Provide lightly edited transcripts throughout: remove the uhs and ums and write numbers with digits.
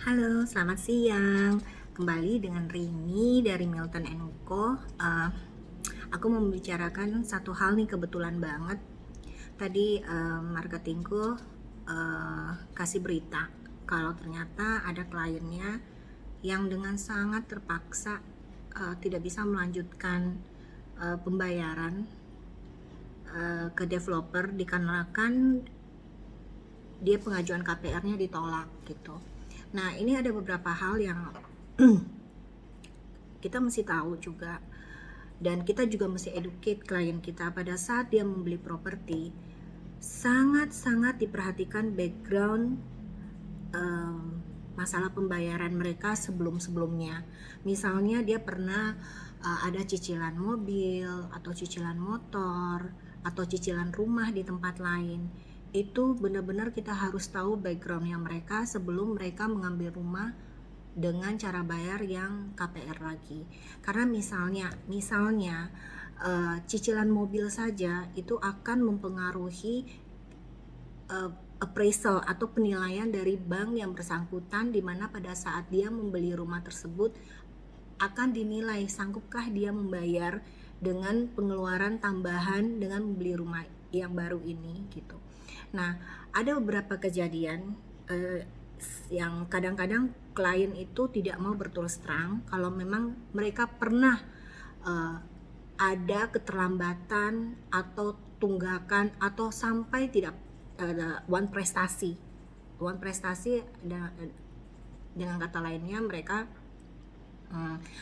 Halo, selamat siang. Kembali dengan Rini dari Milton Co. Aku mau membicarakan satu hal nih, kebetulan banget. Tadi marketingku kasih berita kalau ternyata ada kliennya yang dengan sangat terpaksa tidak bisa melanjutkan pembayaran ke developer dikarenakan dia pengajuan KPR-nya ditolak gitu. Nah, ini ada beberapa hal yang kita mesti tahu juga, dan kita juga mesti educate klien kita pada saat dia membeli properti. Sangat-sangat diperhatikan background masalah pembayaran mereka sebelum-sebelumnya. Misalnya dia pernah ada cicilan mobil atau cicilan motor atau cicilan rumah di tempat lain. Itu benar-benar kita harus tahu backgroundnya mereka sebelum mereka mengambil rumah dengan cara bayar yang KPR lagi. Karena misalnya cicilan mobil saja itu akan mempengaruhi appraisal atau penilaian dari bank yang bersangkutan, di mana pada saat dia membeli rumah tersebut akan dinilai sanggupkah dia membayar dengan pengeluaran tambahan dengan membeli rumah yang baru ini gitu. Nah, ada beberapa kejadian yang kadang-kadang klien itu tidak mau berterus terang kalau memang mereka pernah ada keterlambatan atau tunggakan atau sampai tidak one prestasi dengan kata lainnya mereka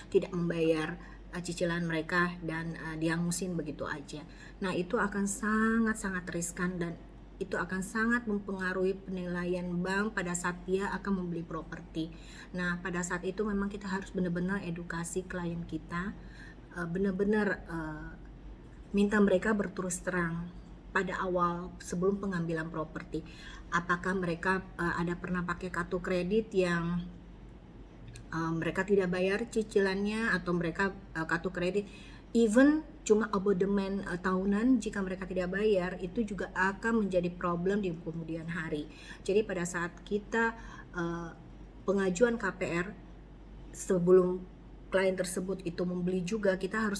tidak membayar cicilan mereka dan dihangusin begitu aja. Nah, itu akan sangat-sangat riskan dan itu akan sangat mempengaruhi penilaian bank pada saat dia akan membeli properti. Nah, pada saat itu memang kita harus benar-benar edukasi klien kita, benar-benar minta mereka berterus terang pada awal sebelum pengambilan properti. Apakah mereka ada pernah pakai kartu kredit yang mereka tidak bayar cicilannya, atau mereka kartu kredit even cuma abodemen tahunan, jika mereka tidak bayar itu juga akan menjadi problem di kemudian hari. Jadi pada saat kita pengajuan KPR sebelum klien tersebut itu membeli juga, kita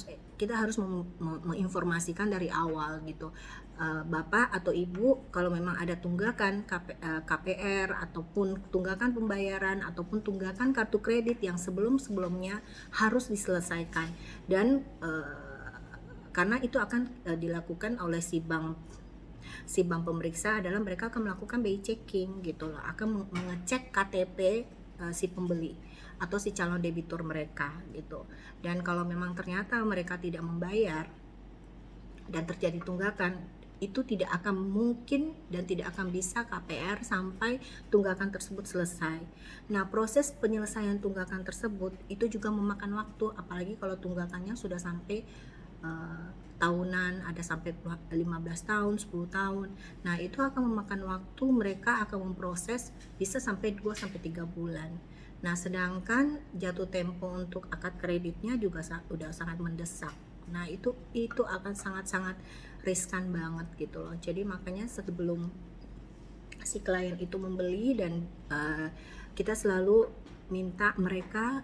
harus menginformasikan dari awal gitu. Bapak atau Ibu, kalau memang ada tunggakan KPR ataupun tunggakan pembayaran ataupun tunggakan kartu kredit yang sebelum-sebelumnya harus diselesaikan, dan karena itu akan dilakukan oleh si bank pemeriksa adalah mereka akan melakukan BI checking gitu loh, akan mengecek KTP si pembeli atau si calon debitur mereka gitu. Dan kalau memang ternyata mereka tidak membayar dan terjadi tunggakan, itu tidak akan mungkin dan tidak akan bisa KPR sampai tunggakan tersebut selesai. Nah, proses penyelesaian tunggakan tersebut itu juga memakan waktu, apalagi kalau tunggakannya sudah sampai tahunan, ada sampai 15 tahun, 10 tahun. Nah, itu akan memakan waktu, mereka akan memproses bisa sampai 2 sampai 3 bulan. Nah, sedangkan jatuh tempo untuk akad kreditnya juga udah sangat mendesak. Nah, itu akan sangat-sangat riskan banget gitu loh. Jadi makanya sebelum si klien itu membeli, dan kita selalu minta mereka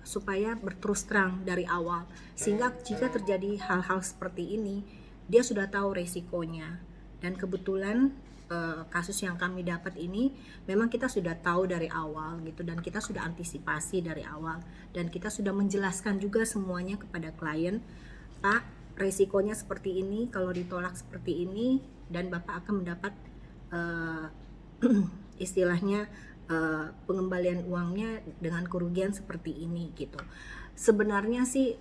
supaya berterus terang dari awal, sehingga jika terjadi hal-hal seperti ini dia sudah tahu resikonya. Dan kebetulan kasus yang kami dapat ini memang kita sudah tahu dari awal gitu, dan kita sudah antisipasi dari awal, dan kita sudah menjelaskan juga semuanya kepada klien. Pak, resikonya seperti ini, kalau ditolak seperti ini, dan Bapak akan mendapat istilahnya pengembalian uangnya dengan kerugian seperti ini gitu. Sebenarnya sih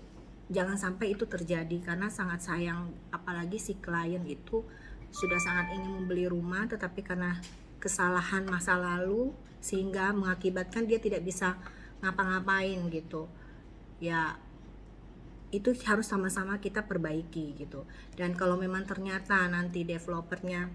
jangan sampai itu terjadi, karena sangat sayang, apalagi si klien itu sudah sangat ingin membeli rumah tetapi karena kesalahan masa lalu sehingga mengakibatkan dia tidak bisa ngapa-ngapain gitu. Ya, itu harus sama-sama kita perbaiki gitu. Dan kalau memang ternyata nanti developernya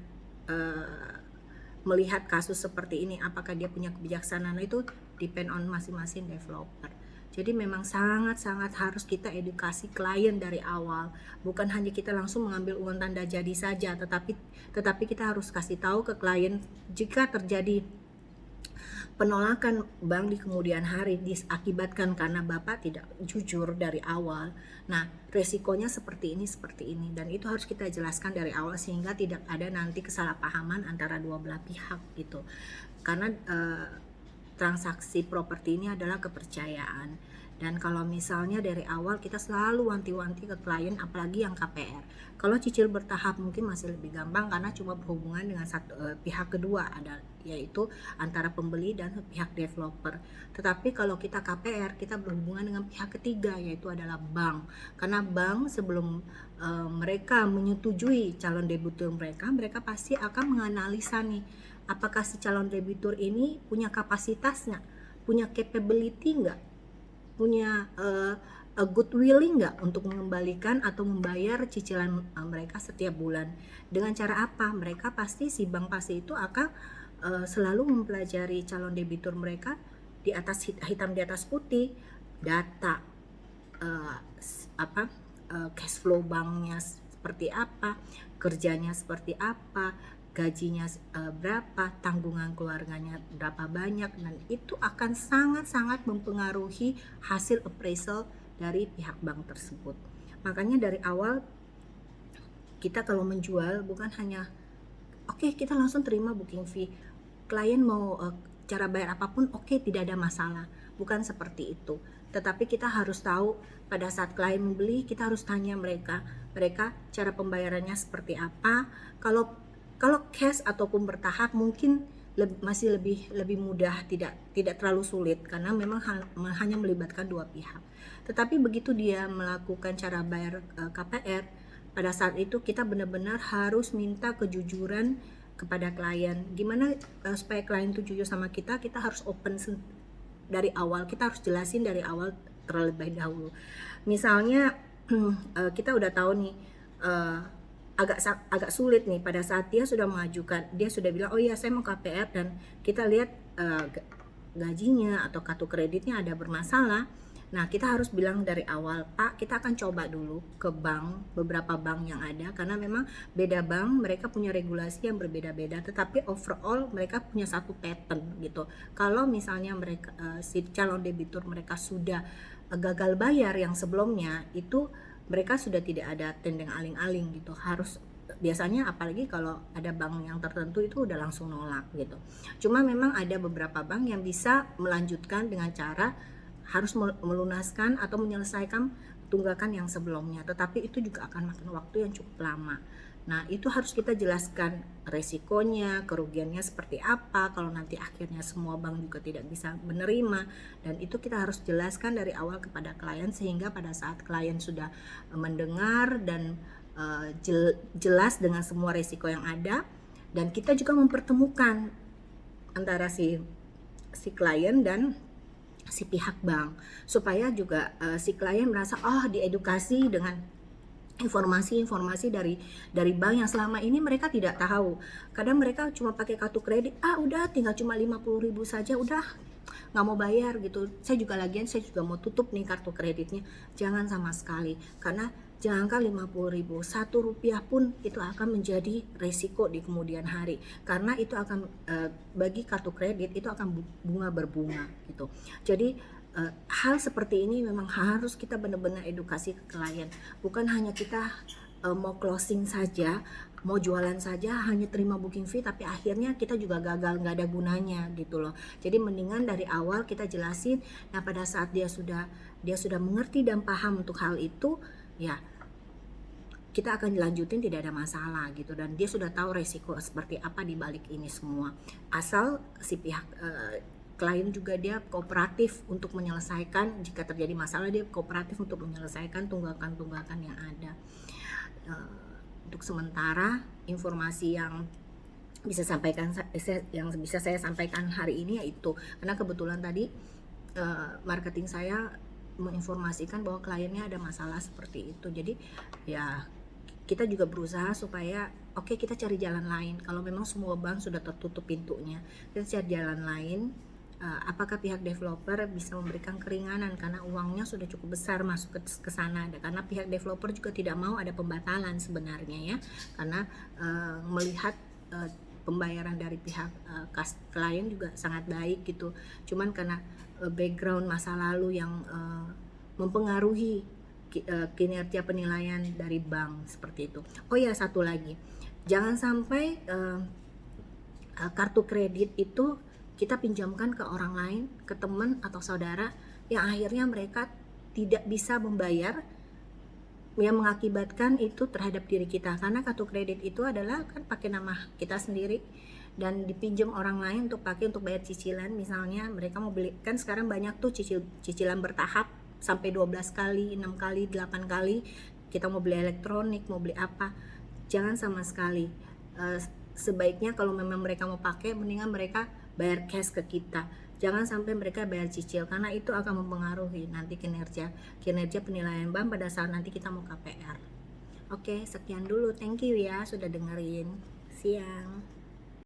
melihat kasus seperti ini, apakah dia punya kebijaksanaan, itu depend on masing-masing developer. Jadi memang sangat-sangat harus kita edukasi klien dari awal, bukan hanya kita langsung mengambil uang tanda jadi saja, tetapi kita harus kasih tahu ke klien jika terjadi penolakan bank di kemudian hari diakibatkan karena Bapak tidak jujur dari awal. Nah, resikonya seperti ini, dan itu harus kita jelaskan dari awal sehingga tidak ada nanti kesalahpahaman antara dua belah pihak gitu. Karena transaksi properti ini adalah kepercayaan. Dan kalau misalnya dari awal kita selalu wanti-wanti ke klien, apalagi yang KPR. Kalau cicil bertahap mungkin masih lebih gampang karena cuma berhubungan dengan pihak kedua, ada yaitu antara pembeli dan pihak developer. Tetapi kalau kita KPR, kita berhubungan dengan pihak ketiga, yaitu adalah bank. Karena bank sebelum mereka menyetujui calon debitur mereka, mereka pasti akan menganalisa nih, apakah si calon debitur ini punya kapasitas nggak, punya capability nggak, punya a good willing nggak untuk mengembalikan atau membayar cicilan mereka setiap bulan. Dengan cara apa? Mereka pasti, si bank pasti itu akan selalu mempelajari calon debitur mereka di atas hitam di atas putih, data cash flow banknya seperti apa, kerjanya seperti apa, gajinya berapa, tanggungan keluarganya berapa banyak, dan itu akan sangat-sangat mempengaruhi hasil appraisal dari pihak bank tersebut. Makanya dari awal kita kalau menjual bukan hanya oke, kita langsung terima booking fee, klien mau cara bayar apapun oke, tidak ada masalah, bukan seperti itu. Tetapi kita harus tahu pada saat klien membeli, kita harus tanya mereka cara pembayarannya seperti apa. Kalau cash ataupun bertahap mungkin masih lebih mudah, tidak terlalu sulit karena memang hanya melibatkan dua pihak. Tetapi begitu dia melakukan cara bayar KPR, pada saat itu kita benar-benar harus minta kejujuran kepada klien. Gimana supaya klien itu jujur sama kita harus open dari awal, kita harus jelasin dari awal terlebih dahulu. Misalnya kita udah tahu nih agak sulit nih pada saat dia sudah mengajukan, dia sudah bilang oh iya saya mau KPR, dan kita lihat gajinya atau kartu kreditnya ada bermasalah. Nah, kita harus bilang dari awal, Pak, kita akan coba dulu ke bank, beberapa bank yang ada, karena memang beda bank, mereka punya regulasi yang berbeda-beda, tetapi overall mereka punya satu pattern gitu. Kalau misalnya mereka si calon debitur mereka sudah gagal bayar yang sebelumnya, itu mereka sudah tidak ada tendeng aling-aling gitu. Harus biasanya apalagi kalau ada bank yang tertentu itu udah langsung nolak gitu. Cuma memang ada beberapa bank yang bisa melanjutkan dengan cara harus melunaskan atau menyelesaikan tunggakan yang sebelumnya, tetapi itu juga akan makan waktu yang cukup lama. Nah, itu harus kita jelaskan resikonya, kerugiannya seperti apa kalau nanti akhirnya semua bank juga tidak bisa menerima, dan itu kita harus jelaskan dari awal kepada klien sehingga pada saat klien sudah mendengar dan jelas dengan semua resiko yang ada, dan kita juga mempertemukan antara si klien dan si pihak bank supaya juga si klien merasa diedukasi dengan informasi-informasi dari bank yang selama ini mereka tidak tahu. Kadang mereka cuma pakai kartu kredit, udah tinggal cuma 50.000 saja udah nggak mau bayar gitu. Saya juga mau tutup nih kartu kreditnya. Jangan sama sekali, karena jangankan 50.000, 1 rupiah pun itu akan menjadi resiko di kemudian hari, karena itu akan bagi kartu kredit itu akan bunga berbunga gitu. Jadi hal seperti ini memang harus kita benar-benar edukasi ke klien, bukan hanya kita mau closing saja, mau jualan saja hanya terima booking fee, tapi akhirnya kita juga gagal, nggak ada gunanya gitu loh. Jadi mendingan dari awal kita jelasin. Nah, pada saat dia sudah mengerti dan paham untuk hal itu, ya kita akan dilanjutin, tidak ada masalah gitu, dan dia sudah tahu resiko seperti apa di balik ini semua. Asal si pihak klien juga dia kooperatif untuk menyelesaikan, jika terjadi masalah dia kooperatif untuk menyelesaikan tunggakan-tunggakan yang ada. Untuk sementara informasi yang bisa saya sampaikan hari ini yaitu, karena kebetulan tadi marketing saya menginformasikan bahwa kliennya ada masalah seperti itu. Jadi ya kita juga berusaha supaya kita cari jalan lain. Kalau memang semua bank sudah tertutup pintunya, kita cari jalan lain. Apakah pihak developer bisa memberikan keringanan karena uangnya sudah cukup besar masuk ke sana. Karena pihak developer juga tidak mau ada pembatalan sebenarnya ya, karena melihat pembayaran dari pihak klien juga sangat baik gitu. Cuman karena background masa lalu yang mempengaruhi kinerja penilaian dari bank seperti itu. Oh ya, satu lagi, jangan sampai kartu kredit itu kita pinjamkan ke orang lain, ke teman atau saudara, yang akhirnya mereka tidak bisa membayar, yang mengakibatkan itu terhadap diri kita. Karena kartu kredit itu adalah kan pakai nama kita sendiri dan dipinjam orang lain untuk pakai untuk bayar cicilan. Misalnya mereka mau beli, kan sekarang banyak tuh cicilan bertahap sampai 12 kali, 6 kali, 8 kali. Kita mau beli elektronik, mau beli apa, jangan sama sekali. Sebaiknya kalau memang mereka mau pakai, mendingan mereka bayar cash ke kita. Jangan sampai mereka bayar cicil, karena itu akan mempengaruhi nanti kinerja penilaian bank pada saat nanti kita mau KPR. Oke, sekian dulu. Thank you ya sudah dengerin. Siang.